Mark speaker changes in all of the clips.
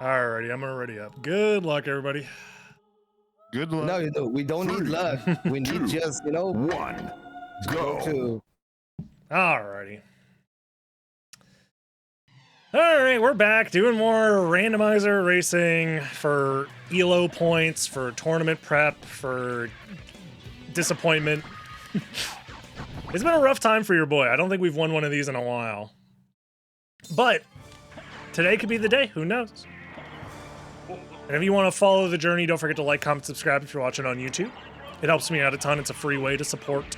Speaker 1: Alrighty, I'm already up. Good luck, everybody.
Speaker 2: Good luck.
Speaker 3: No, we don't need luck. We need just, you know,
Speaker 2: one. Go.
Speaker 3: to.
Speaker 1: Alrighty. Alright, we're back doing more randomizer racing for ELO points, for tournament prep, for disappointment. It's been a rough time for your boy. I don't think we've won one of these in a while. But today could be the day. Who knows? And if you want to follow the journey, don't forget to like, comment, subscribe if you're watching on YouTube. It helps me out a ton. It's a free way to support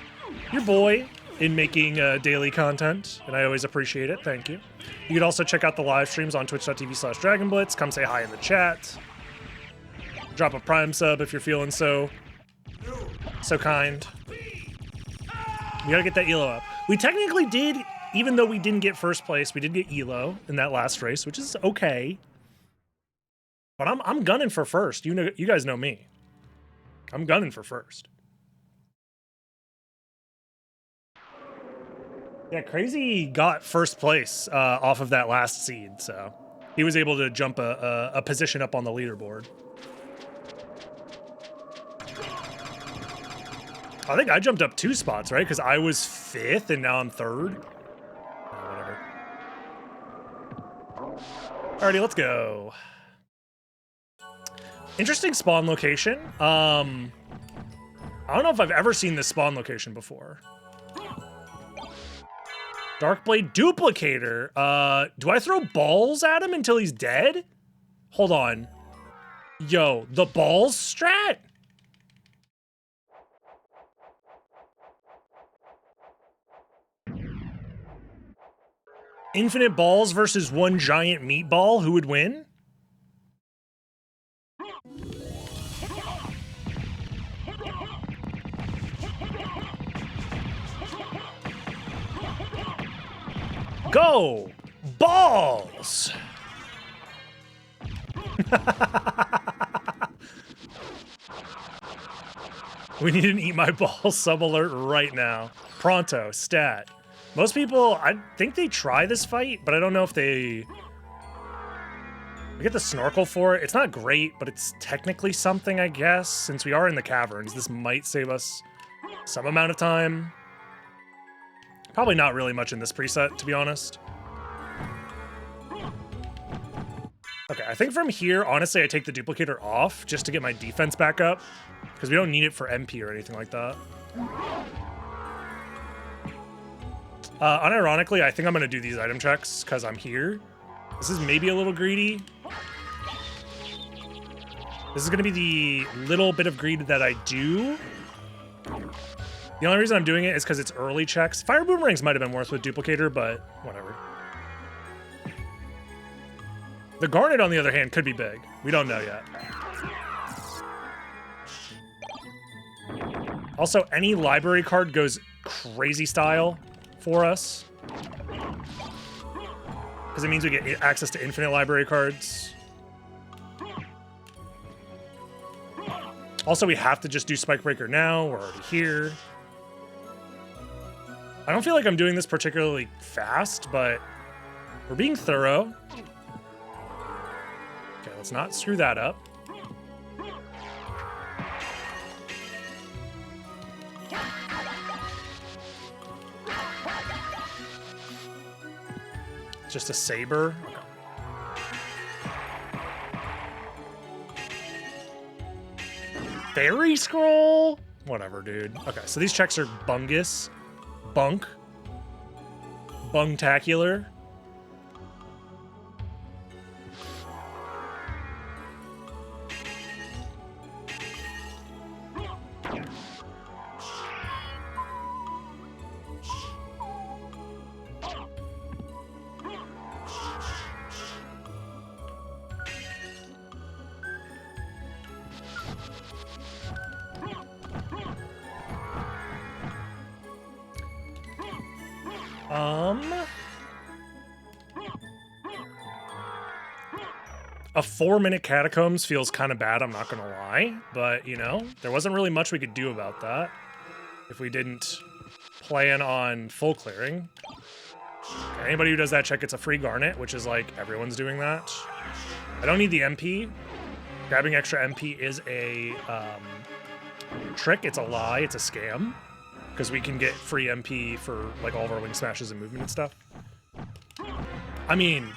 Speaker 1: your boy in making daily content, and I always appreciate it. Thank you. You can also check out the live streams on twitch.tv/DragonBlitz. Come say hi in the chat. Drop a Prime sub if you're feeling so kind. We gotta get that ELO up. We technically did, even though we didn't get first place, we did get ELO in that last race, which is okay. But I'm gunning for first. You guys know me. I'm gunning for first. Yeah, Crazy got first place off of that last seed, so he was able to jump a position up on the leaderboard. I think I jumped up 2 spots, right? Because I was 5th and now I'm 3rd. Whatever. Alrighty, let's go. Interesting spawn location. I don't know if I've ever seen this spawn location before. Darkblade Duplicator. Do I throw balls at him until he's dead? Hold on. Yo, the balls strat? Infinite balls versus 1 giant meatball. Who would win? Go! Balls! We need an eat my balls sub alert right now. Pronto, stat. Most people, I think they try this fight, but I don't know if they... We get the snorkel for it. It's not great, but it's technically something, I guess. Since we are in the caverns, this might save us some amount of time. Probably not really much in this preset, to be honest. Okay, I think from here, honestly, I take the duplicator off just to get my defense back up, because we don't need it for MP or anything like that. Unironically, I think I'm going to do these item checks because I'm here. This is maybe a little greedy. This is going to be the little bit of greed that I do. The only reason I'm doing it is because it's early checks. Fire boomerangs might have been worth with duplicator, but whatever. The garnet, on the other hand, could be big. We don't know yet. Also, any library card goes crazy style for us. Because it means we get access to infinite library cards. Also, we have to just do Spike Breaker now. We're already here. I don't feel like I'm doing this particularly fast, but we're being thorough. Okay, let's not screw that up. Just a saber. Okay. Fairy scroll? Whatever, dude. Okay, so these checks are bungus. Bunk. Bungtacular. A 4-minute Catacombs feels kind of bad, I'm not gonna lie, but, you know, there wasn't really much we could do about that if we didn't plan on full clearing. Okay, anybody who does that check gets a free garnet, which is like, everyone's doing that. I don't need the MP. Grabbing extra MP is a trick. It's a lie. It's a scam. Because we can get free MP for like all of our wing smashes and movement and stuff. I mean,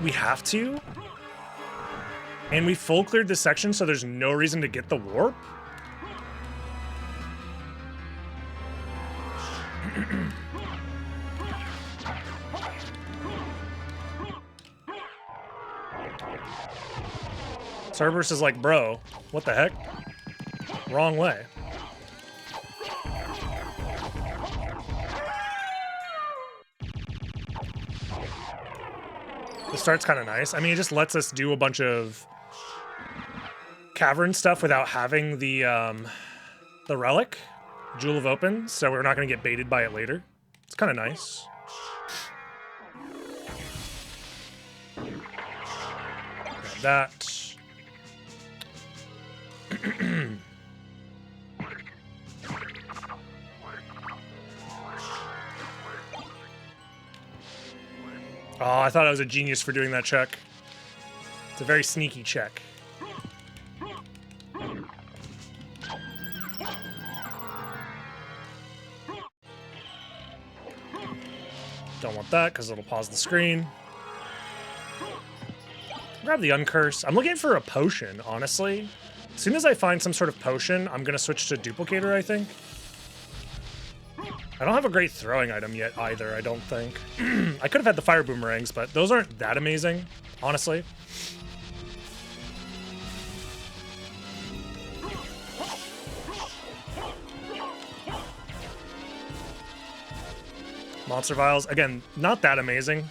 Speaker 1: we have to. And we full cleared this section, so there's no reason to get the warp. Cerberus is like, bro, what the heck? Wrong way. The start's kind of nice. I mean, it just lets us do a bunch of cavern stuff without having the relic, Jewel of Open, so we're not going to get baited by it later. It's kind of nice. Grab that. Oh, I thought I was a genius for doing that check. It's a very sneaky check. Don't want that because it'll pause the screen. Grab the uncurse. I'm looking for a potion, honestly. As soon as I find some sort of potion, I'm going to switch to duplicator, I think. I don't have a great throwing item yet either, I don't think. I could have had the fire boomerangs, but those aren't that amazing, honestly. Monster vials, again, not that amazing.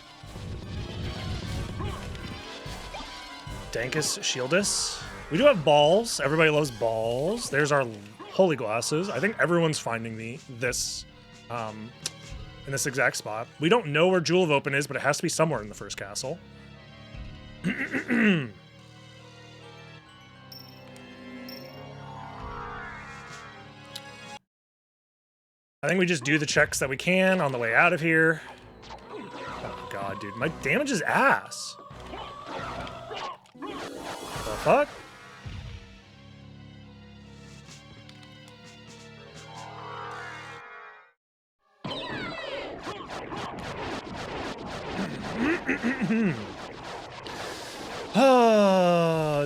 Speaker 1: Dankus Shieldus. We do have balls. Everybody loves balls. There's our holy glasses. I think everyone's finding this in this exact spot. We don't know where Jewel of Open is, but it has to be somewhere in the first castle. I think we just do the checks that we can on the way out of here. Oh god, dude, my damage is ass. The fuck?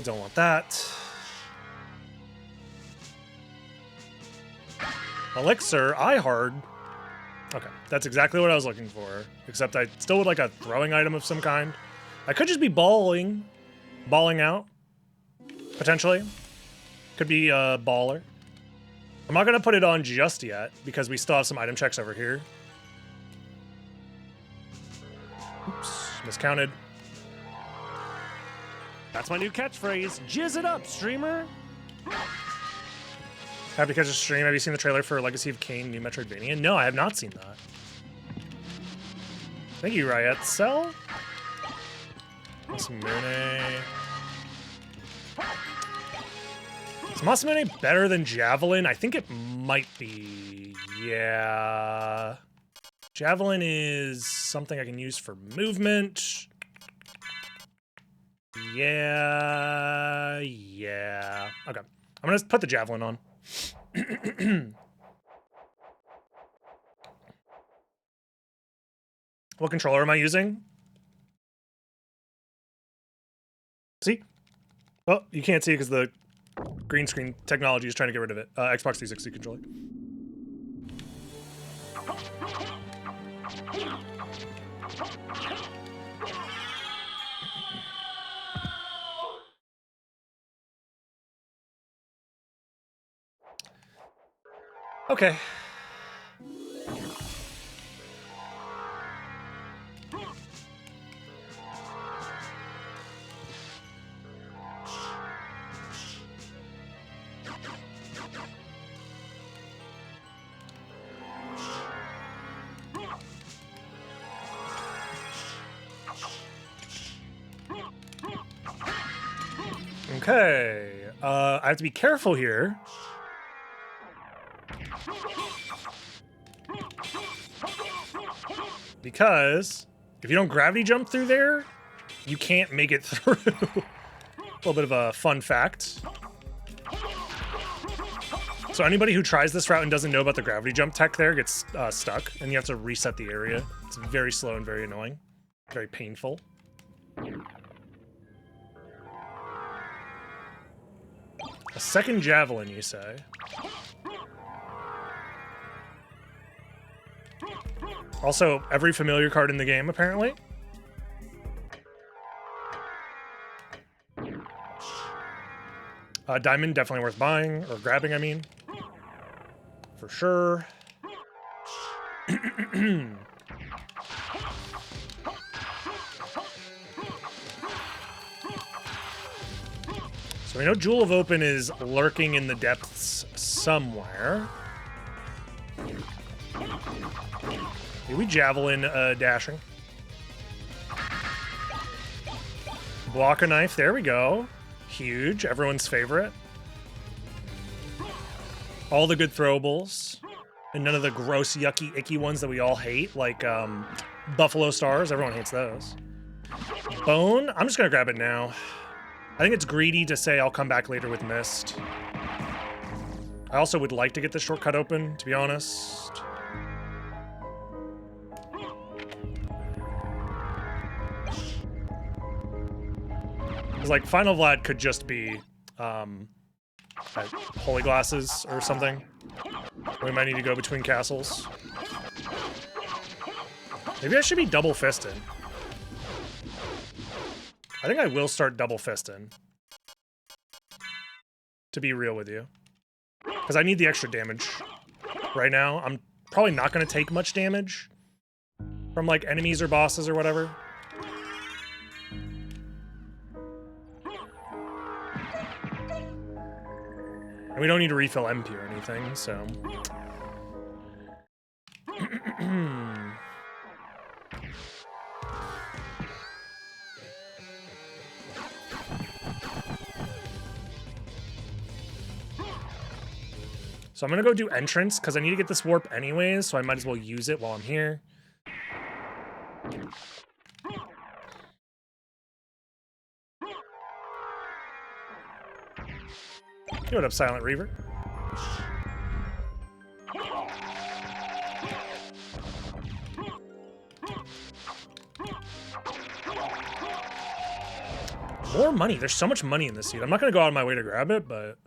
Speaker 1: Don't want that. Elixir, eye hard. Okay, that's exactly what I was looking for. Except I still would like a throwing item of some kind. I could just be balling out, potentially. Could be a baller. I'm not gonna put it on just yet because we still have some item checks over here. Oops, miscounted.
Speaker 4: That's my new catchphrase. Jizz it up, streamer.
Speaker 1: Happy to catch a stream. Have you seen the trailer for Legacy of Kain, New Metroidvania? No, I have not seen that. Thank you, Ryetzel. Masamune. Is Masamune better than Javelin? I think it might be. Yeah. Javelin is something I can use for movement. Yeah. Okay. I'm gonna put the Javelin on. What controller am I using? See? Well, you can't see it because the green screen technology is trying to get rid of it. Xbox 360 controller. Okay. Okay. I have to be careful here. Because if you don't gravity jump through there, you can't make it through. A little bit of a fun fact. So anybody who tries this route and doesn't know about the gravity jump tech there gets stuck, and you have to reset the area. It's very slow and very annoying. Very painful. A second javelin, you say? Also, every familiar card in the game, apparently. Diamond, definitely worth buying, or grabbing, I mean. For sure. So we know Jewel of Open is lurking in the depths somewhere. Maybe we javelin dashing. Block a knife, there we go. Huge, everyone's favorite. All the good throwables. And none of the gross, yucky, icky ones that we all hate, like Buffalo Stars. Everyone hates those. Bone, I'm just gonna grab it now. I think it's greedy to say I'll come back later with Mist. I also would like to get the shortcut open, to be honest. Because, like, Final Vlad could just be Holy Glasses or something. We might need to go between castles. Maybe I should be double fisting. I think I will start double fisting. To be real with you. Because I need the extra damage right now. I'm probably not going to take much damage from, like, enemies or bosses or whatever. And we don't need to refill MP or anything, so... So I'm gonna go do entrance, because I need to get this warp anyways, so I might as well use it while I'm here. Hey, what up, Silent Reaver? More money. There's so much money in this seed. I'm not going to go out of my way to grab it, but...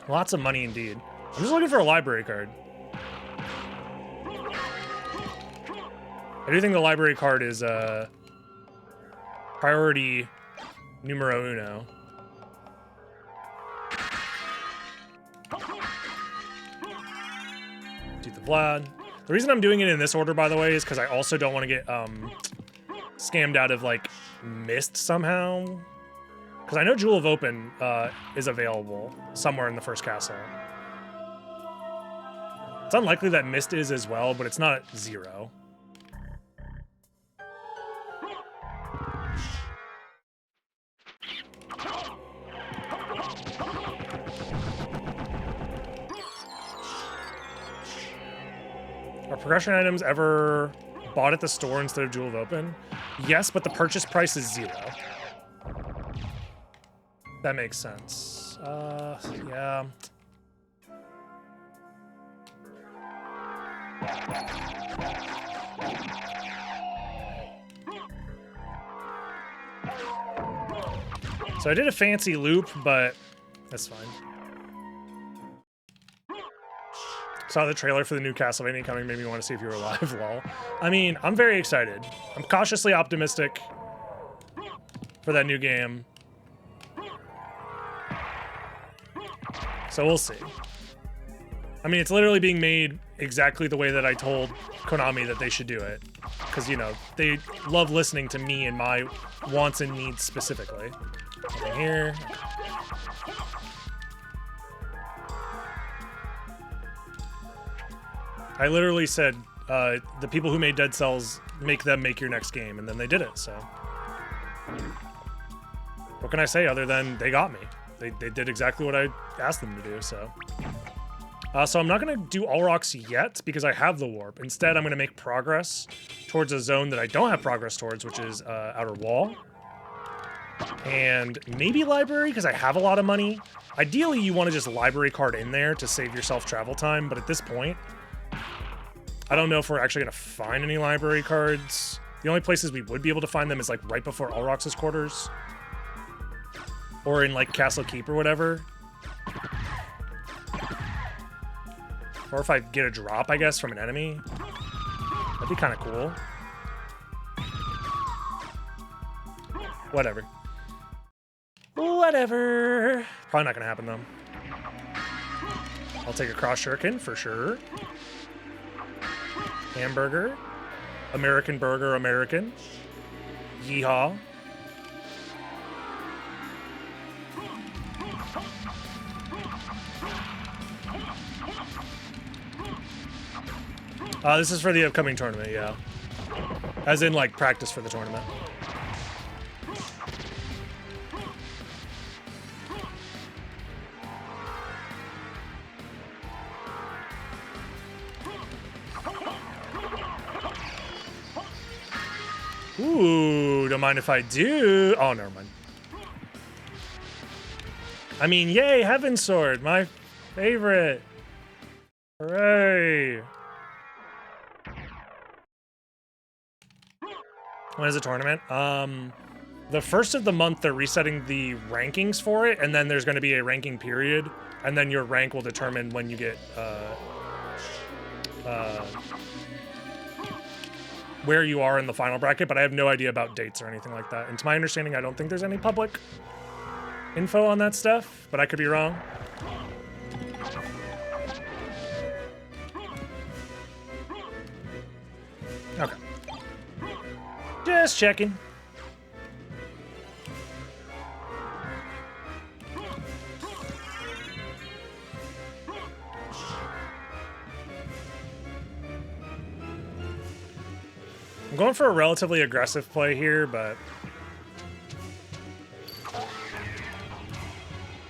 Speaker 1: Lots of money indeed. I'm just looking for a library card. I do think the library card is priority numero uno. Do the Vlad. The reason I'm doing it in this order, by the way, is because I also don't want to get scammed out of, like, Mist somehow. Because I know Jewel of Open is available somewhere in the first castle. It's unlikely that Mist is as well, but it's not 0. Are progression items ever bought at the store instead of Jewel of Open? Yes, but the purchase price is 0. That makes sense. Yeah. So I did a fancy loop, but that's fine. Saw the trailer for the new Castlevania coming, made me want to see if you were alive, lol. I mean, I'm very excited. I'm cautiously optimistic for that new game. So we'll see. I mean, it's literally being made exactly the way that I told Konami that they should do it. Because, you know, they love listening to me and my wants and needs specifically. Nothing here. I literally said, the people who made Dead Cells, make them make your next game, and then they did it, so. What can I say other than they got me? They did exactly what I asked them to do, so. So I'm not going to do all rocks yet because I have the warp. Instead, I'm going to make progress towards a zone that I don't have progress towards, which is outer wall. And maybe library because I have a lot of money. Ideally, you want to just library card in there to save yourself travel time. But at this point, I don't know if we're actually going to find any library cards. The only places we would be able to find them is like right before Alrox's quarters. Or in like Castle Keep or whatever. Or if I get a drop, I guess, from an enemy. That'd be kind of cool. Whatever. Whatever. Probably not going to happen, though. I'll take a cross shuriken for sure. Hamburger. American burger, American. Yeehaw. This is for the upcoming tournament, yeah. As in, like, practice for the tournament. Ooh, don't mind if I do. Oh, never mind. I mean, yay, Heaven Sword, my favorite. Hooray. When is the tournament? The first of the month, they're resetting the rankings for it, and then there's going to be a ranking period, and then your rank will determine when you get, where you are in the final bracket, but I have no idea about dates or anything like that. And to my understanding, I don't think there's any public info on that stuff, but I could be wrong. Okay. Just checking. I'm going for a relatively aggressive play here, but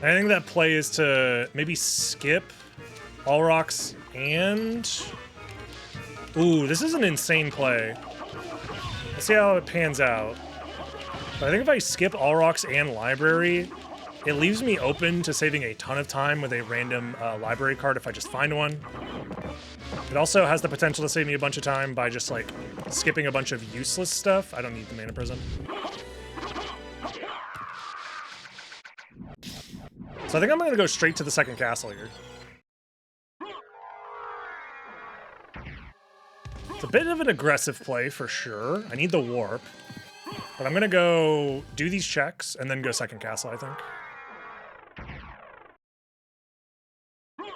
Speaker 1: I think that play is to maybe skip all rocks and... Ooh, this is an insane play. Let's see how it pans out. But I think if I skip all rocks and library, it leaves me open to saving a ton of time with a random library card if I just find one. It also has the potential to save me a bunch of time by just like skipping a bunch of useless stuff. I don't need the mana prism. So I think I'm going to go straight to the second castle here. It's a bit of an aggressive play for sure. I need the warp. But I'm going to go do these checks and then go second castle, I think.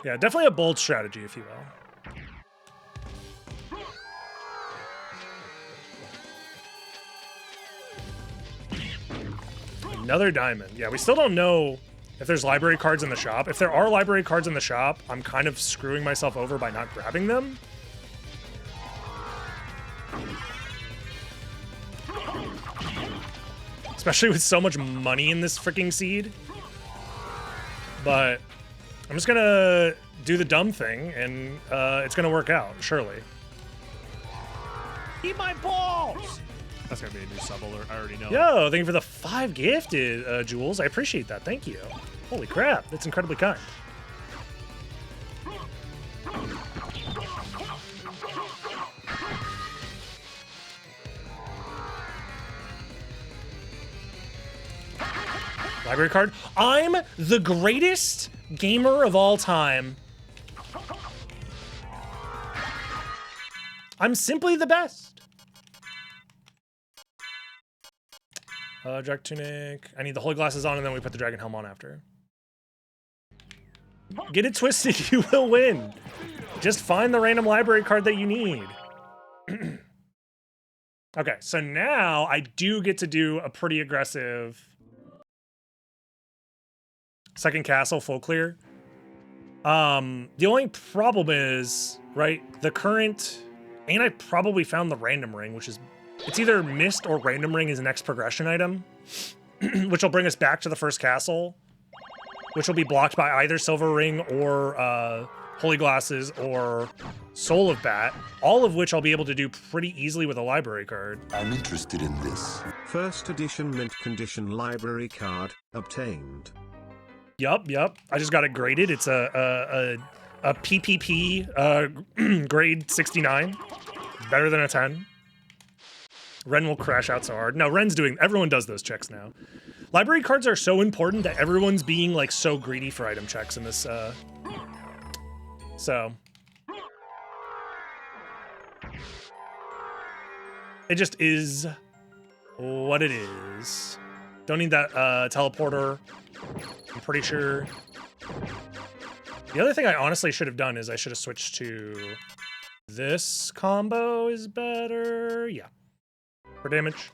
Speaker 1: Yeah, definitely a bold strategy, if you will. Another diamond. Yeah, we still don't know if there's library cards in the shop. If there are library cards in the shop, I'm kind of screwing myself over by not grabbing them. Especially with so much money in this freaking seed. But I'm just gonna do the dumb thing, and it's gonna work out, surely.
Speaker 4: Eat my balls! That's gonna be a new sub alert, I already know.
Speaker 1: Yo, thank you for the 5 gifted, Jules. I appreciate that, thank you. Holy crap, that's incredibly kind. Library card. I'm the greatest gamer of all time. I'm simply the best. Drag tunic. I need the holy glasses on, and then we put the dragon helm on after. Get it twisted, you will win. Just find the random library card that you need. Okay, so now I do get to do a pretty aggressive second castle full clear. The only problem is, right, the current, and I probably found the random ring, which is, it's either mist or random ring is the next progression item, which will bring us back to the first castle, which will be blocked by either silver ring or Holy Glasses, or Soul of Bat, all of which I'll be able to do pretty easily with a library card.
Speaker 5: I'm interested in this.
Speaker 6: First edition mint condition library card obtained.
Speaker 1: Yup. I just got it graded. It's a PPP grade 69. Better than a 10. Ren will crash out so hard. No, everyone does those checks now. Library cards are so important that everyone's being like so greedy for item checks in this, so. It just is what it is. Don't need that teleporter. I'm pretty sure. The other thing I honestly should have done is I should have switched to this combo is better. Yeah. For damage.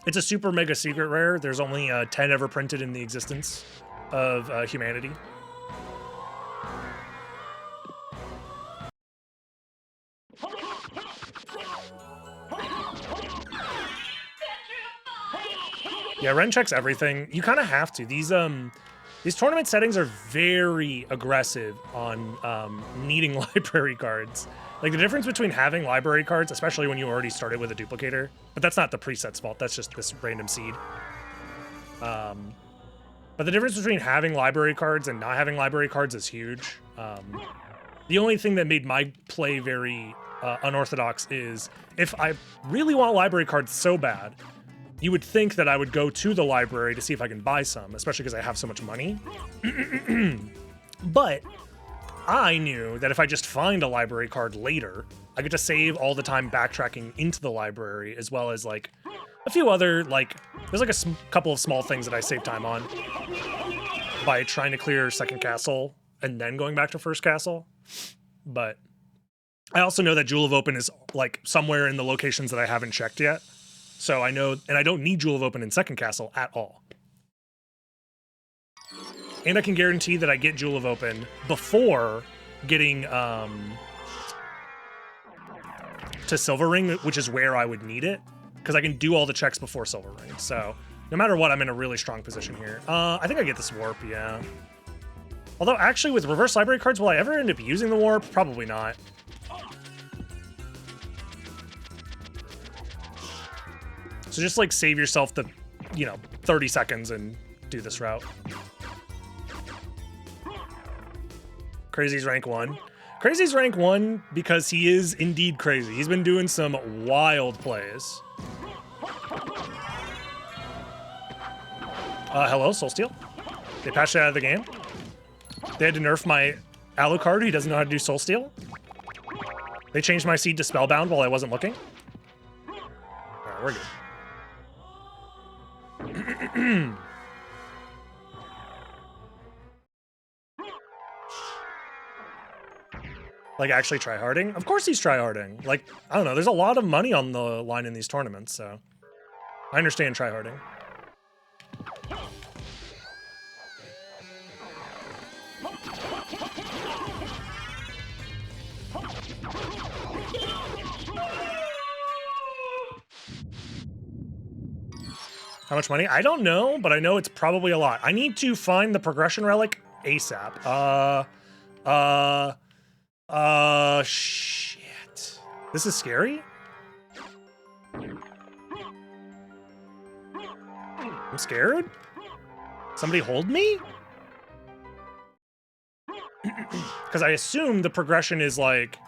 Speaker 1: It's a super mega secret rare. There's only 10 ever printed in the existence of humanity. Yeah, Ren checks everything. You kind of have to. These tournament settings are very aggressive on needing library cards. Like, the difference between having library cards, especially when you already started with a duplicator, but that's not the preset's fault, that's just this random seed. But the difference between having library cards and not having library cards is huge. The only thing that made my play very unorthodox is if I really want library cards so bad, you would think that I would go to the library to see if I can buy some, especially because I have so much money. But I knew that if I just find a library card later, I get to save all the time backtracking into the library, as well as like a few other, like, there's like a couple of small things that I save time on by trying to clear second castle and then going back to first castle. But I also know that Jewel of Open is like somewhere in the locations that I haven't checked yet. So I know, and I don't need Jewel of Open in second castle at all. And I can guarantee that I get Jewel of Open before getting to Silver Ring, which is where I would need it, because I can do all the checks before Silver Ring. So no matter what, I'm in a really strong position here. I think I get this warp, yeah. Although actually with reverse library cards, will I ever end up using the warp? Probably not. So just like save yourself the, 30 seconds and do this route. Crazy's rank 1. Crazy's rank 1 because he is indeed crazy. He's been doing some wild plays. Hello, Soulsteel. They patched it out of the game. They had to nerf my Alucard who doesn't know how to do Soulsteel. They changed my seed to Spellbound while I wasn't looking. Alright, we're good. Like, actually tryharding? Of course he's tryharding. Like, I don't know, there's a lot of money on the line in these tournaments, so I understand tryharding. How much money? I don't know, but I know it's probably a lot. I need to find the progression relic ASAP. Shit. This is scary? I'm scared? Somebody hold me? Because I assume the progression is like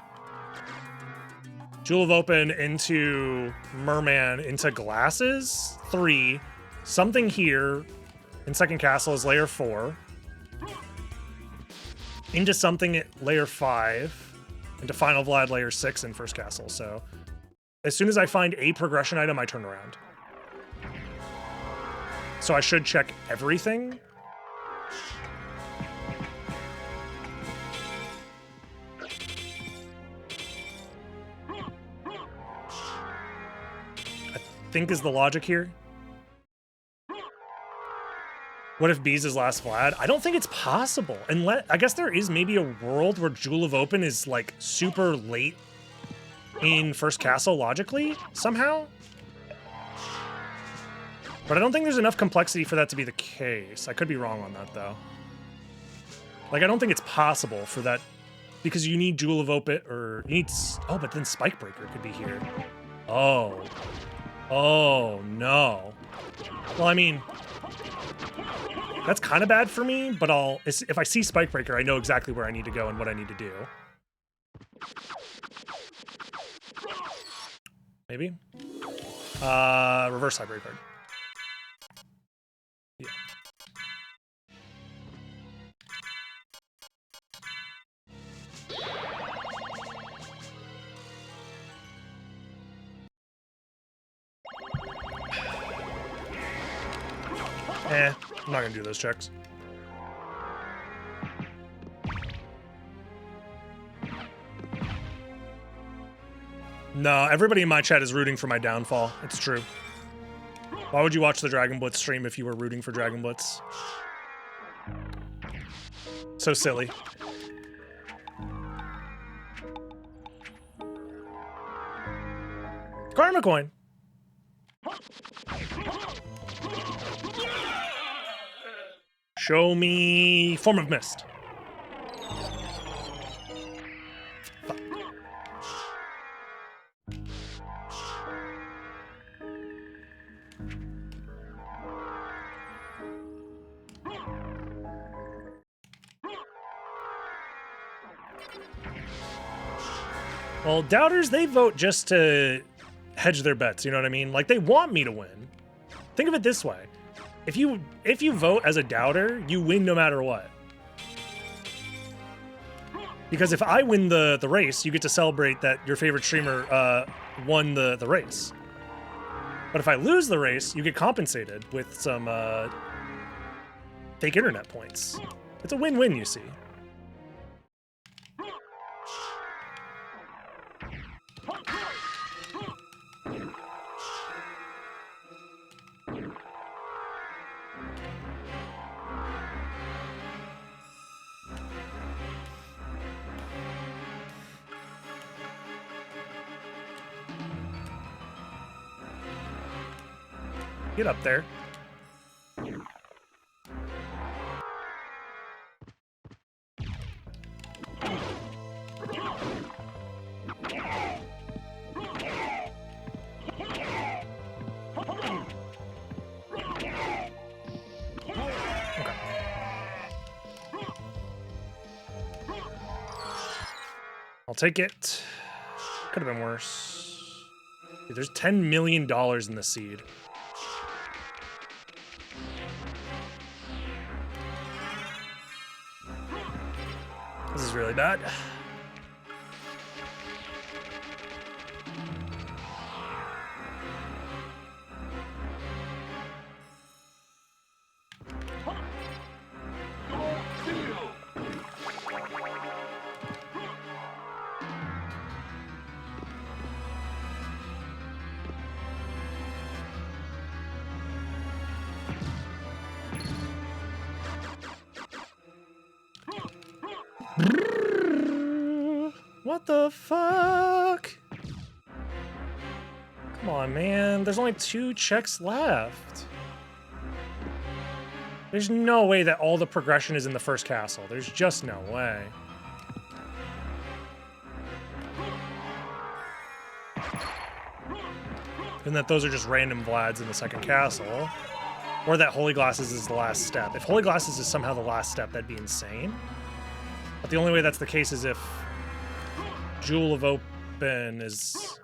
Speaker 1: Jewel of Open into Merman into Glasses 3, something here in second castle is layer 4, into something at layer 5, into Final Vlad layer 6 in first castle. So as soon as I find a progression item, I turn around. So I should check everything. I think is the logic here. What if Bees is last Vlad? I don't think it's possible. Unless, I guess there is maybe a world where Jewel of Open is like super late in first castle logically, somehow. But I don't think there's enough complexity for that to be the case. I could be wrong on that though. Like, I don't think it's possible for that, because you need Jewel of Opet, or you need, oh, but then Spikebreaker could be here. Oh. Oh, no. Well, I mean, that's kind of bad for me, but if I see Spikebreaker, I know exactly where I need to go and what I need to do. Maybe? Reverse hybrid card. Yeah. I'm not gonna do those checks. No, everybody in my chat is rooting for my downfall. It's true. Why would you watch the Dragon Blitz stream if you were rooting for Dragon Blitz? So silly. Karma coin. Show me Form of Mist. Well, doubters, they vote just to hedge their bets, you know what I mean? Like, they want me to win. Think of it this way. If you vote as a doubter, you win no matter what. Because if I win the race, you get to celebrate that your favorite streamer won the race. But if I lose the race, you get compensated with some fake internet points. It's a win-win, you see. Get up there. I'll take it. Could have been worse. Dude, there's $10 million in the seed. This is really bad. What the fuck? Come on, man. There's only 2 checks left. There's no way that all the progression is in the first castle. There's just no way. And that those are just random Vlads in the second castle. Or that Holy Glasses is the last step. If Holy Glasses is somehow the last step, that'd be insane. But the only way that's the case is if Jewel of Open is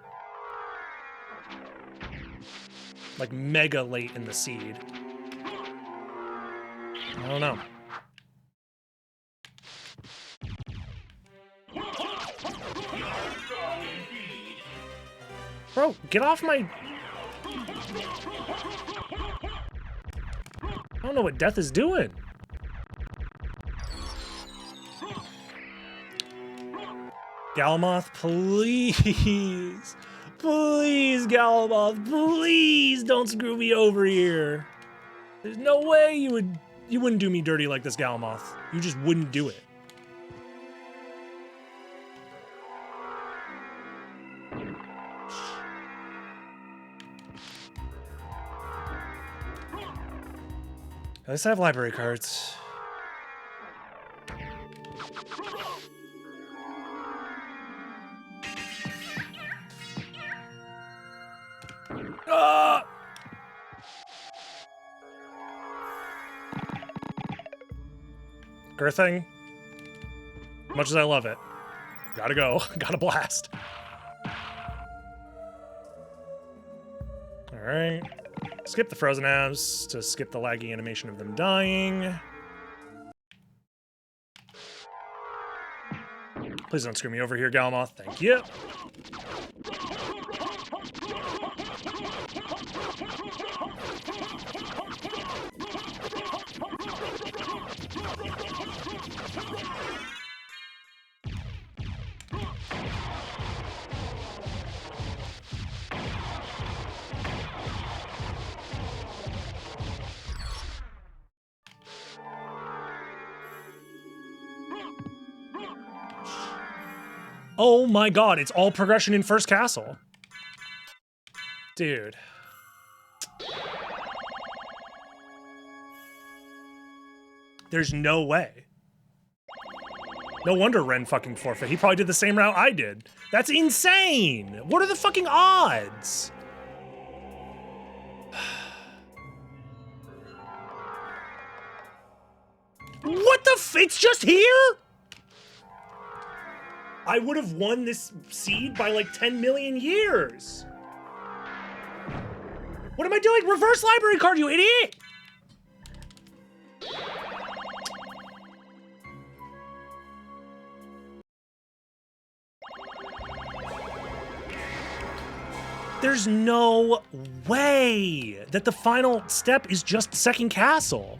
Speaker 1: like mega late in the seed. I don't know. Bro, get off my... I don't know what death is doing. Galamoth, please. Please, Galamoth, please don't screw me over here. There's no way you wouldn't do me dirty like this, Galamoth. You just wouldn't do it. At least I have library cards. sucker thing. Much as I love it. Gotta go. Gotta blast. Alright. Skip the frozen abs to skip the laggy animation of them dying. Please don't screw me over here, Galmoth. Thank you. Oh my god, it's all progression in first castle. Dude. There's no way. No wonder Ren fucking forfeit. He probably did the same route I did. That's insane! What are the fucking odds? What the f- it's just here? I would have won this seed by like 10 million years. What am I doing? Reverse library card, you idiot! There's no way that the final step is just second castle.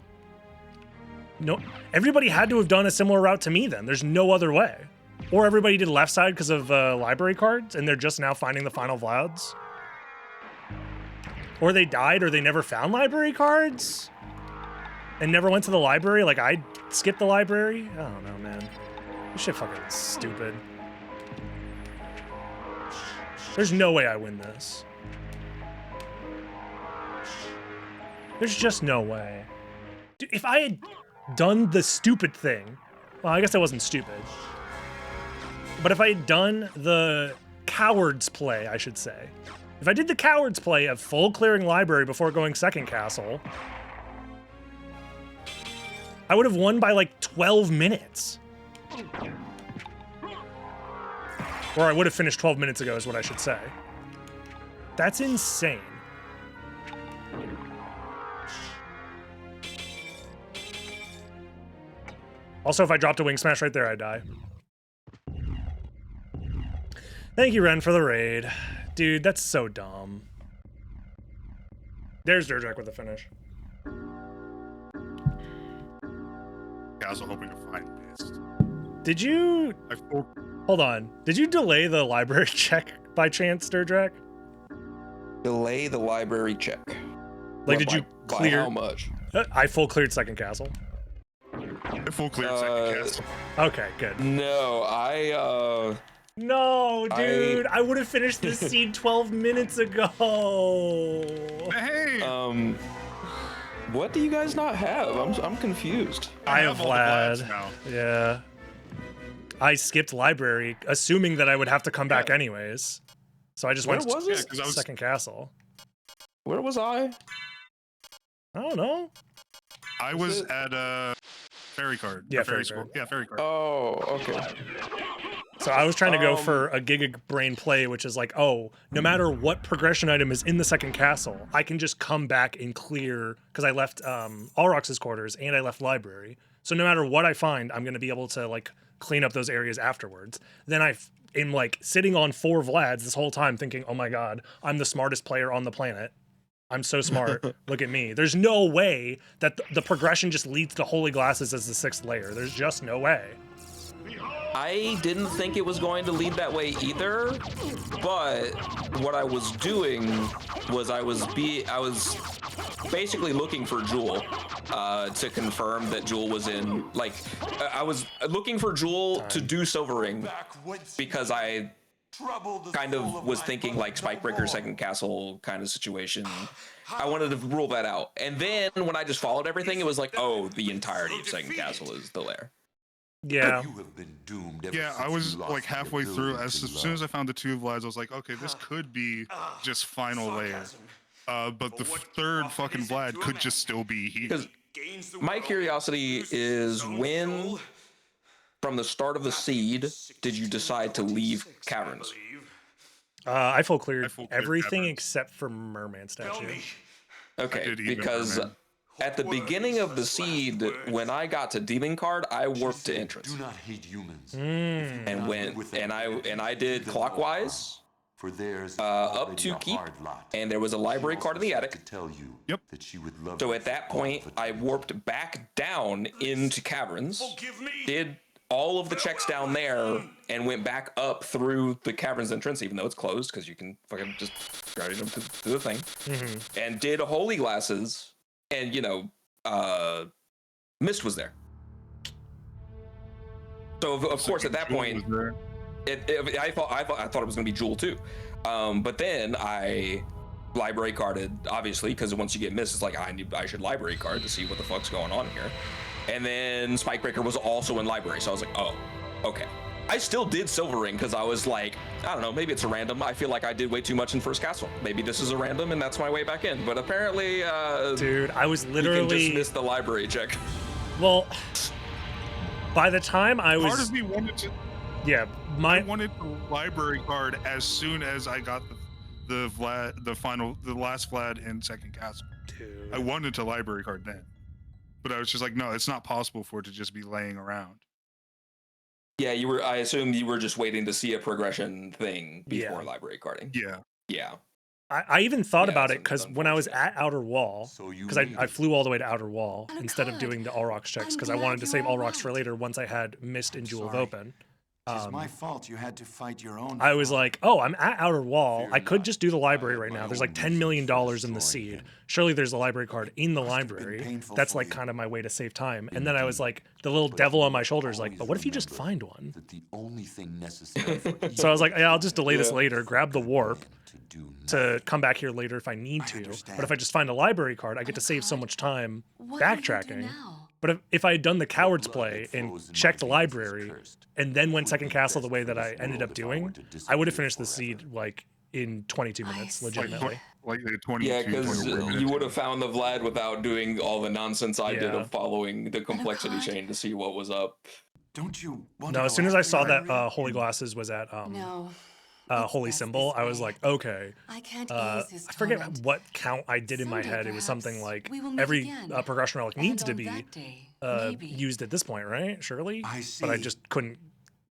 Speaker 1: No, everybody had to have done a similar route to me then. There's no other way. Or everybody did left side because of library cards, and they're just now finding the final Vlads. Or they died, or they never found library cards, and never went to the library. Like I skipped the library. I don't know, man. This shit fucking stupid. There's no way I win this. There's just no way. Dude, if I had done the stupid thing, well, I guess that wasn't stupid. But if I had done the coward's play, I should say. If I did the coward's play of full clearing library before going second castle, I would have won by like 12 minutes. Or I would have finished 12 minutes ago is what I should say. That's insane. Also, if I dropped a wing smash right there, I'd die. Thank you, Ren, for the raid. Dude, that's so dumb. There's Dirjak with the finish.
Speaker 2: I was hoping to find this.
Speaker 1: Did you... Hold on. Did you delay the library check by chance, Dirjak?
Speaker 7: Delay the library check.
Speaker 1: Like, did you clear...
Speaker 7: By how much?
Speaker 1: I full cleared second castle.
Speaker 2: I full cleared second castle.
Speaker 1: Okay, good.
Speaker 7: No,
Speaker 1: No, dude, I would have finished this seed 12 minutes ago.
Speaker 2: Hey!
Speaker 7: What do you guys not have? I'm confused.
Speaker 1: I have
Speaker 2: all the
Speaker 1: Vlad.
Speaker 2: Vlads now.
Speaker 1: Yeah. I skipped library, assuming that I would have to come back anyways. So I just went
Speaker 7: was
Speaker 1: to
Speaker 7: it?
Speaker 1: second castle.
Speaker 7: Where was I?
Speaker 1: I don't know.
Speaker 2: I was at Fairy Card.
Speaker 1: Yeah,
Speaker 2: Fairy
Speaker 1: Fairy Card.
Speaker 2: Yeah, Fairy Card.
Speaker 7: Oh, okay.
Speaker 1: So I was trying to go for a Giga Brain play, which is like, oh, no matter what progression item is in the second castle, I can just come back and clear, because I left Alrox's quarters and I left library. So no matter what I find, I'm going to be able to like clean up those areas afterwards. Then I am like sitting on 4 Vlads this whole time thinking, oh my god, I'm the smartest player on the planet. I'm so smart. Look at me. There's no way that the progression just leads to Holy Glasses as the 6th layer. There's just no way.
Speaker 7: I didn't think it was going to lead that way either, but what I was doing was I was basically looking for Jewel to confirm that Jewel was in, like, I was looking for Jewel to do Silvering because I kind of was thinking like Spikebreaker second castle kind of situation. I wanted to rule that out. And then when I just followed everything, it was like, oh, the entirety of second castle is the lair.
Speaker 1: Yeah.
Speaker 2: Yeah, I was like halfway through. As soon as I found the 2 Vlads, I was like, okay, this could be just final layer. But the 3rd fucking Vlad could just still be here.
Speaker 7: my curiosity is when, from the start of the seed, did you decide to leave caverns?
Speaker 1: I full cleared
Speaker 2: full cleared
Speaker 1: everything
Speaker 2: caverns.
Speaker 1: except for Merman statue.
Speaker 7: Okay,
Speaker 2: did even
Speaker 7: because
Speaker 2: Merman.
Speaker 7: at the beginning of the seed, when I got to demon card, I warped to entrance
Speaker 5: Do not hate humans.
Speaker 7: and went and I did clockwise
Speaker 5: For theirs
Speaker 7: up to keep, and there was a library card in the attic.
Speaker 5: To tell you
Speaker 2: Yep.
Speaker 5: that she would love
Speaker 7: So
Speaker 5: you
Speaker 7: at that
Speaker 5: for all
Speaker 7: point,
Speaker 5: of it.
Speaker 7: I warped back down into caverns, did all of the checks down there, and went back up through the caverns entrance, even though it's closed, because you can fucking just guide them to the thing, and did holy glasses, and Mist was there. So of course at that point, I thought it was gonna be Jewel too, but then I library carded, obviously, because once you get Mist, it's like I should library card to see what the fuck's going on here. And then Spikebreaker was also in library, so I was like, oh, okay. I still did Silver Ring because I was like, I don't know, maybe it's a random. I feel like I did way too much in first castle. Maybe this is a random and that's my way back in. But apparently,
Speaker 1: Dude, I was
Speaker 7: you
Speaker 1: literally
Speaker 7: can just miss the library check.
Speaker 1: well. By the time I
Speaker 2: Part
Speaker 1: was,
Speaker 2: of me wanted to.
Speaker 1: yeah,
Speaker 2: I wanted the library card as soon as I got the last Vlad in second castle.
Speaker 1: dude,
Speaker 2: I wanted to library card then, but I was just like, no, it's not possible for it to just be laying around.
Speaker 7: Yeah, I assumed you were just waiting to see a progression thing before
Speaker 1: Yeah.
Speaker 7: library carding.
Speaker 2: Yeah.
Speaker 7: Yeah.
Speaker 1: I even thought
Speaker 7: Yeah,
Speaker 1: about it
Speaker 7: it's
Speaker 1: because when I was
Speaker 7: unfortunate.
Speaker 1: at Outer Wall,
Speaker 5: So you
Speaker 1: because
Speaker 5: made
Speaker 1: I
Speaker 5: it.
Speaker 1: flew all the way to Outer Wall
Speaker 8: Oh,
Speaker 1: instead of
Speaker 8: God.
Speaker 1: doing the All Rocks checks
Speaker 8: I'm
Speaker 1: because I
Speaker 8: glad
Speaker 1: wanted to
Speaker 8: you're
Speaker 1: save
Speaker 8: all
Speaker 1: All Rocks for
Speaker 8: right.
Speaker 1: later once I had Mist and Jewel of
Speaker 9: sorry.
Speaker 1: Open.
Speaker 9: It's my fault you had to fight your own.
Speaker 1: I was
Speaker 9: fault.
Speaker 1: like, oh, I'm at Outer Wall.
Speaker 5: Fear
Speaker 1: I could
Speaker 5: not.
Speaker 1: just do the library
Speaker 5: I
Speaker 1: right
Speaker 5: have
Speaker 1: now.
Speaker 5: my
Speaker 1: There's
Speaker 5: own
Speaker 1: like $10 million
Speaker 5: reasons for
Speaker 1: in the
Speaker 5: destroying
Speaker 1: seed.
Speaker 5: him.
Speaker 1: Surely there's a library card in the
Speaker 9: Must have been
Speaker 1: library.
Speaker 9: painful
Speaker 1: That's
Speaker 9: for
Speaker 1: like
Speaker 9: you.
Speaker 1: kind of my way to save time. And then I was like, the little
Speaker 5: But
Speaker 1: devil
Speaker 5: you
Speaker 1: on my
Speaker 5: must
Speaker 1: shoulder is like,
Speaker 5: always
Speaker 1: but what if you just
Speaker 5: remember
Speaker 1: find one?
Speaker 5: That the only thing necessary for
Speaker 1: So I was like, yeah, I'll just delay this
Speaker 7: Yeah.
Speaker 1: later, grab the warp
Speaker 5: to do
Speaker 1: to come back here later if I need
Speaker 9: I
Speaker 1: to. But
Speaker 9: understand.
Speaker 1: if I just find a library card, I get to save so much time
Speaker 8: What will you do
Speaker 1: backtracking.
Speaker 8: now?
Speaker 1: But if I had done the coward's
Speaker 5: blood
Speaker 1: play
Speaker 5: that
Speaker 1: and
Speaker 5: flows in my
Speaker 1: checked the
Speaker 5: veins is
Speaker 1: library
Speaker 5: cursed.
Speaker 1: and then went
Speaker 5: It would
Speaker 1: second
Speaker 5: be
Speaker 1: castle the
Speaker 5: best
Speaker 1: way
Speaker 5: for
Speaker 1: that I
Speaker 5: this
Speaker 1: ended
Speaker 5: world
Speaker 1: up
Speaker 5: if I were
Speaker 1: doing,
Speaker 5: to
Speaker 1: I would have
Speaker 5: disappear
Speaker 1: finished the
Speaker 5: forever.
Speaker 1: seed like in 22 minutes,
Speaker 8: see.
Speaker 1: legitimately.
Speaker 2: Like the 22,
Speaker 7: Yeah, because
Speaker 2: 24 minutes.
Speaker 7: you would have found the Vlad without doing all the nonsense I did
Speaker 1: Yeah.
Speaker 7: of following the complexity
Speaker 8: God.
Speaker 7: chain to see what was up.
Speaker 9: Don't you want
Speaker 1: No,
Speaker 9: to
Speaker 1: as
Speaker 9: go
Speaker 1: soon as I
Speaker 9: after
Speaker 1: saw
Speaker 9: your
Speaker 1: that
Speaker 9: library?
Speaker 1: Holy Glasses was at
Speaker 8: No.
Speaker 1: Holy
Speaker 8: best
Speaker 1: Symbol,
Speaker 8: this
Speaker 1: I was
Speaker 8: way.
Speaker 1: like, okay.
Speaker 8: I can't
Speaker 1: I
Speaker 8: ease his
Speaker 1: forget
Speaker 8: torment.
Speaker 1: what count I did in my
Speaker 8: Someday,
Speaker 1: head. It was something
Speaker 8: perhaps,
Speaker 1: like
Speaker 8: we will meet
Speaker 1: every
Speaker 8: again.
Speaker 1: progression relic
Speaker 8: And
Speaker 1: needs to
Speaker 8: on
Speaker 1: be
Speaker 8: that day, maybe.
Speaker 1: used at this point, right? Surely?
Speaker 9: I
Speaker 1: But I
Speaker 9: see.
Speaker 1: just couldn't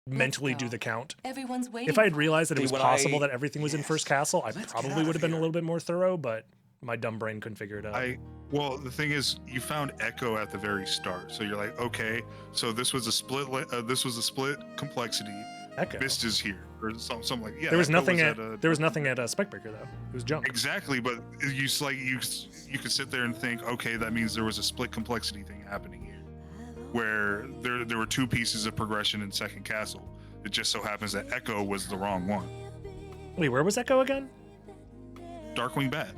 Speaker 1: mentally do
Speaker 8: go.
Speaker 1: the count.
Speaker 8: Everyone's waiting.
Speaker 1: If I had
Speaker 8: for
Speaker 1: realized that it
Speaker 7: See,
Speaker 1: was
Speaker 7: when
Speaker 1: possible
Speaker 7: I-
Speaker 1: that everything was in
Speaker 9: Yes.
Speaker 1: first castle, I
Speaker 9: Let's get
Speaker 1: probably
Speaker 9: out
Speaker 1: would
Speaker 9: of
Speaker 1: have been a
Speaker 9: here.
Speaker 1: little bit more thorough, but my dumb brain couldn't figure it out.
Speaker 2: Well, the thing is, you found Echo at the very start, so you're like, okay, so this was a split. This was a split complexity.
Speaker 1: Echo.
Speaker 2: Mist is here, or something like. Yeah,
Speaker 1: There was
Speaker 2: Echo
Speaker 1: nothing
Speaker 2: was
Speaker 1: at there was nothing at Spikebreaker though. It was junk.
Speaker 2: Exactly, but you could sit there and think, okay, that means there was a split complexity thing happening here, where there were two pieces of progression in second castle. It just so happens that Echo was the wrong one.
Speaker 1: Wait, where was Echo again?
Speaker 2: Darkwing Bat.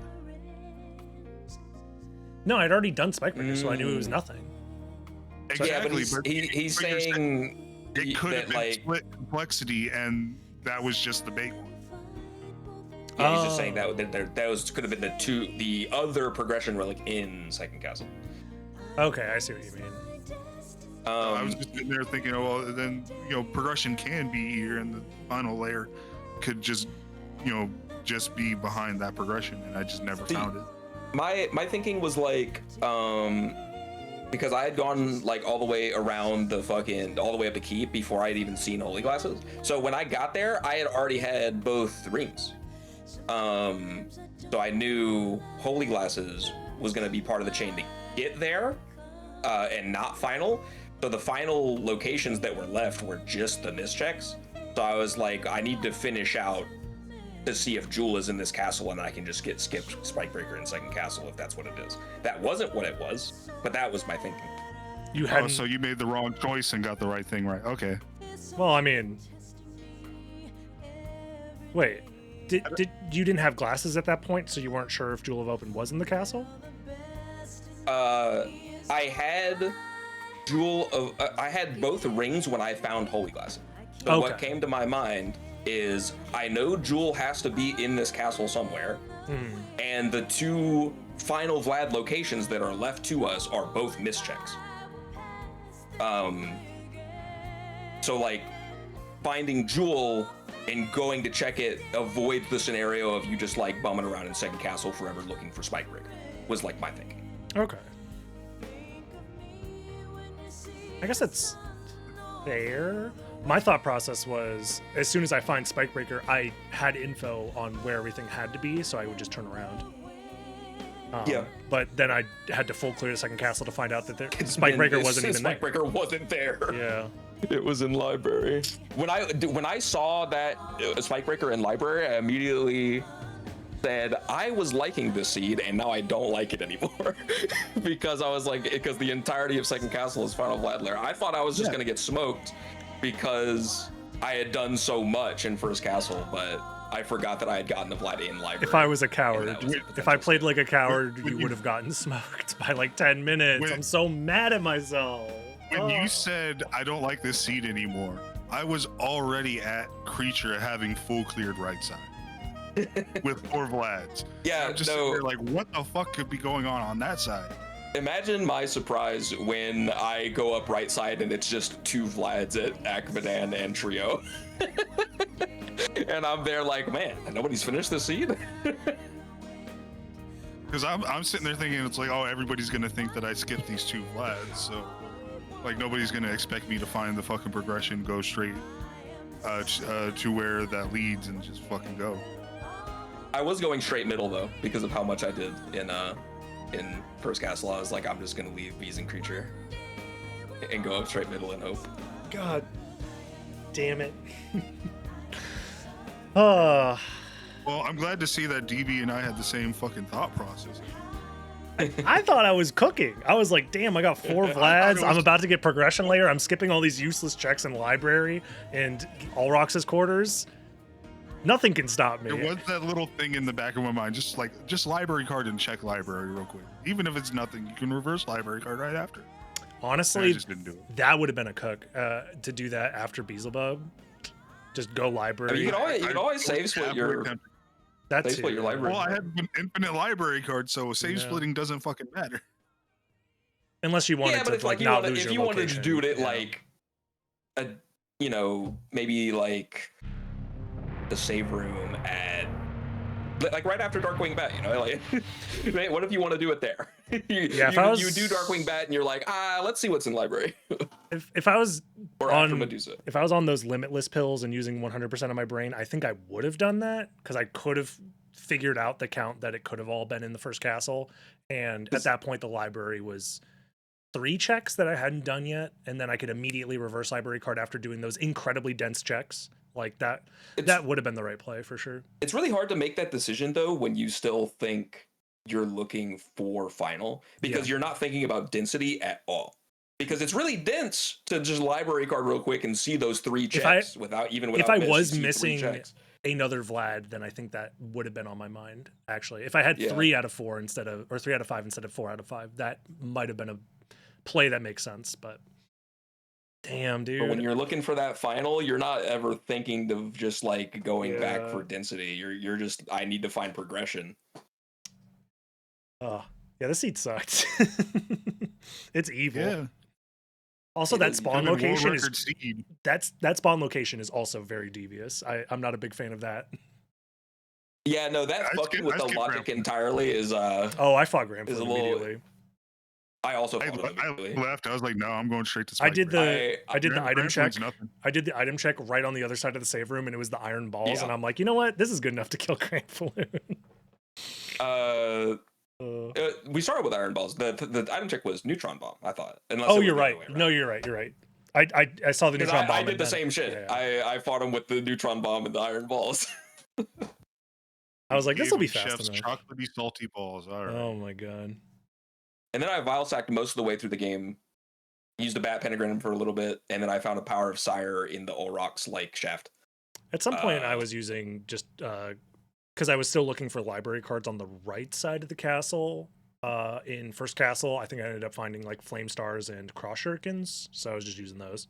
Speaker 1: No, I'd already done Spikebreaker, so I knew it was nothing.
Speaker 7: Yeah, but
Speaker 2: Exactly,
Speaker 7: he's
Speaker 2: but you're
Speaker 7: saying
Speaker 2: it could have
Speaker 7: that
Speaker 2: been
Speaker 7: like
Speaker 2: split complexity, and that was just the bait one.
Speaker 7: yeah, he's just saying
Speaker 1: Oh.
Speaker 7: that was could have been the other progression relic in second castle.
Speaker 1: Okay, I see what you mean.
Speaker 2: I was just sitting there thinking, oh well, then progression can be here, and the final layer could just just be behind that progression, and I just never
Speaker 7: See,
Speaker 2: found it.
Speaker 7: My thinking was like because I had gone like all the way around all the way up to Keep before I had even seen Holy Glasses. So when I got there, I had already had both rings. So I knew Holy Glasses was going to be part of the chain to get there, and not final. So the final locations that were left were just the mischecks. So I was like, I need to finish out to see if Jewel is in this castle, and I can just get skipped Spikebreaker in second castle if that's what it is. That wasn't what it was, but that was my thinking.
Speaker 1: You
Speaker 2: Oh,
Speaker 1: had
Speaker 2: so you made the wrong choice and got the right thing right. Okay.
Speaker 1: well, I mean, wait, did you didn't have glasses at that point, so you weren't sure if Jewel of Open was in the castle?
Speaker 7: I had I had both rings when I found Holy Glass. So what
Speaker 1: Okay.
Speaker 7: came to my mind is I know Jewel has to be in this castle somewhere, and the two final Vlad locations that are left to us are both mischecks. So like finding Jewel and going to check it avoids the scenario of you just like bumming around in second castle forever looking for Spikebreaker, was like my thinking.
Speaker 1: Okay. I guess that's fair. My thought process was, as soon as I find Spikebreaker, I had info on where everything had to be, so I would just turn around.
Speaker 7: Yeah.
Speaker 1: But then I had to full clear the second castle to find out that Spikebreaker wasn't even there.
Speaker 7: Spikebreaker wasn't there.
Speaker 1: Yeah.
Speaker 7: It was in library. When I saw that Spikebreaker in library, I immediately said I was liking this seed and now I don't like it anymore because I was like, because the entirety of second castle is final Vlad lair. I thought I was just gonna get smoked because I had done so much in first castle, but I forgot that I had gotten the Vlad in library.
Speaker 1: If I was a coward, if I played like a coward, you would have gotten smoked by like 10 minutes. I'm so mad at myself.
Speaker 2: When you said I don't like this seed anymore, I was already at creature having full cleared right side with 4 Vlads.
Speaker 7: Yeah,
Speaker 2: I'm just sitting there like, what the fuck could be going on that side?
Speaker 7: Imagine my surprise when I go up right side and it's just 2 Vlads at Akbadan and Trio. And I'm there like, man, nobody's finished the seed.
Speaker 2: Because I'm sitting there thinking it's like, oh, everybody's gonna think that I skipped these 2 Vlads, so like nobody's gonna expect me to find the fucking progression, go straight to where that leads and just fucking go.
Speaker 7: I was going straight middle though because of how much I did in first castle. I was like, I'm just gonna leave bees and creature and go up straight middle and hope.
Speaker 1: God damn it. Oh.
Speaker 2: Well, I'm glad to see that DB and I had the same fucking thought process.
Speaker 1: I thought I was cooking. I was like, damn, I got 4 Vlads. I'm about to get progression layer. I'm skipping all these useless checks in library and Allrox's quarters. Nothing can stop me.
Speaker 2: There was that little thing in the back of my mind, just library card and check library real quick. Even if it's nothing, you can reverse library card right after.
Speaker 1: Honestly,
Speaker 2: I just didn't do it.
Speaker 1: that would have been a cook to do that after Beelzebub. Just go library.
Speaker 7: I mean, you could always save split your library.
Speaker 2: Well, I had an infinite library card, so save splitting doesn't fucking matter.
Speaker 1: Unless you wanted to like not lose your location.
Speaker 7: Wanted to do it like a, maybe like the save room at like right after Darkwing Bat, like what if you want to do it there? you do Darkwing Bat and you're like, let's see what's in library.
Speaker 1: if I was
Speaker 7: or after Medusa.
Speaker 1: If I was on those limitless pills and using 100% of my brain, I think I would have done that because I could have figured out the count that it could have all been in the first castle, and at that point the library was 3 checks that I hadn't done yet, and then I could immediately reverse library card after doing those incredibly dense checks. Like that would have been the right play for sure.
Speaker 7: It's really hard to make that decision though when you still think you're looking for final, because you're not thinking about density at all. Because it's really dense to just library card real quick and see those 3 checks without
Speaker 1: if I was missing another Vlad, then I think that would have been on my mind actually. If I had 3 out of 4 instead of, or 3 out of 5 instead of 4 out of 5, that might have been a play that makes sense, but damn, dude.
Speaker 7: But when you're looking for that final, you're not ever thinking of just like going back for density. You're just, I need to find progression.
Speaker 1: Oh, yeah, this seed sucks. It's evil.
Speaker 2: Yeah.
Speaker 1: Also, that spawn location is that spawn location is also very devious. I'm not a big fan of that.
Speaker 7: Yeah, no, that's fucking with the logic entirely is
Speaker 1: oh, I fought Grandpa immediately.
Speaker 7: I also
Speaker 2: I left. I was like, no, I'm going straight to Spike.
Speaker 1: I did the item check.
Speaker 2: Nothing.
Speaker 1: I did the item check right on the other side of the save room, and it was the iron balls. And I'm like, you know what? This is good enough to kill Grand Falloon.
Speaker 7: We started with iron balls. The item check was neutron bomb, I thought.
Speaker 1: You're right. No, you're right. You're right. I saw the neutron bomb.
Speaker 7: I did the same shit. Yeah. I fought him with the neutron bomb and the iron balls.
Speaker 1: I was like, this will be fast
Speaker 2: enough. Chocolatey salty balls. All right.
Speaker 1: Oh my god.
Speaker 7: And then I vile sacked most of the way through the game, used a bat pentagram for a little bit, and then I found a power of Sire in the Olrox like shaft.
Speaker 1: At some point, I was using just because I was still looking for library cards on the right side of the castle. In first castle, I think I ended up finding like flame stars and cross shurikens, so I was just using those.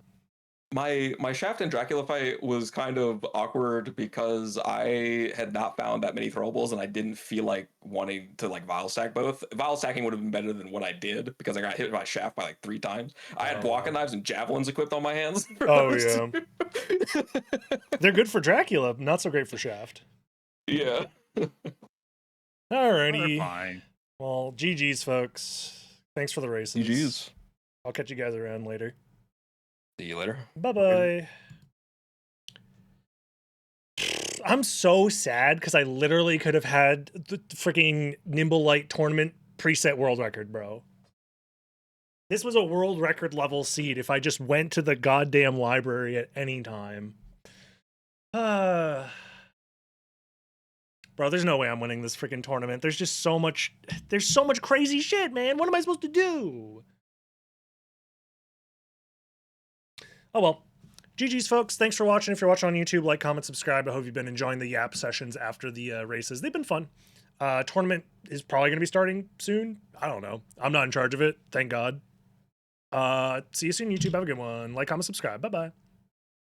Speaker 7: My Shaft and Dracula fight was kind of awkward because I had not found that many throwables and I didn't feel like wanting to like vial stack both. Vial stacking would have been better than what I did because I got hit by Shaft by like 3 times. I had Blanca knives and javelins equipped on my hands.
Speaker 1: Oh yeah. They're good for Dracula, not so great for Shaft.
Speaker 7: Yeah.
Speaker 1: Alrighty.
Speaker 2: Fine.
Speaker 1: Well, GG's folks. Thanks for the races.
Speaker 7: GG's.
Speaker 1: I'll catch you guys around later.
Speaker 7: See you later.
Speaker 1: Bye-bye. I'm so sad because I literally could have had the freaking Nimble Light tournament preset world record, bro. This was a world record level seed if I just went to the goddamn library at any time. Bro, there's no way I'm winning this freaking tournament. There's just so much crazy shit, man. What am I supposed to do? Oh well. GG's, folks. Thanks for watching. If you're watching on YouTube, like, comment, subscribe. I hope you've been enjoying the Yap sessions after the races. They've been fun. Tournament is probably going to be starting soon. I don't know. I'm not in charge of it. Thank God. See you soon, YouTube. Have a good one. Like, comment, subscribe. Bye-bye.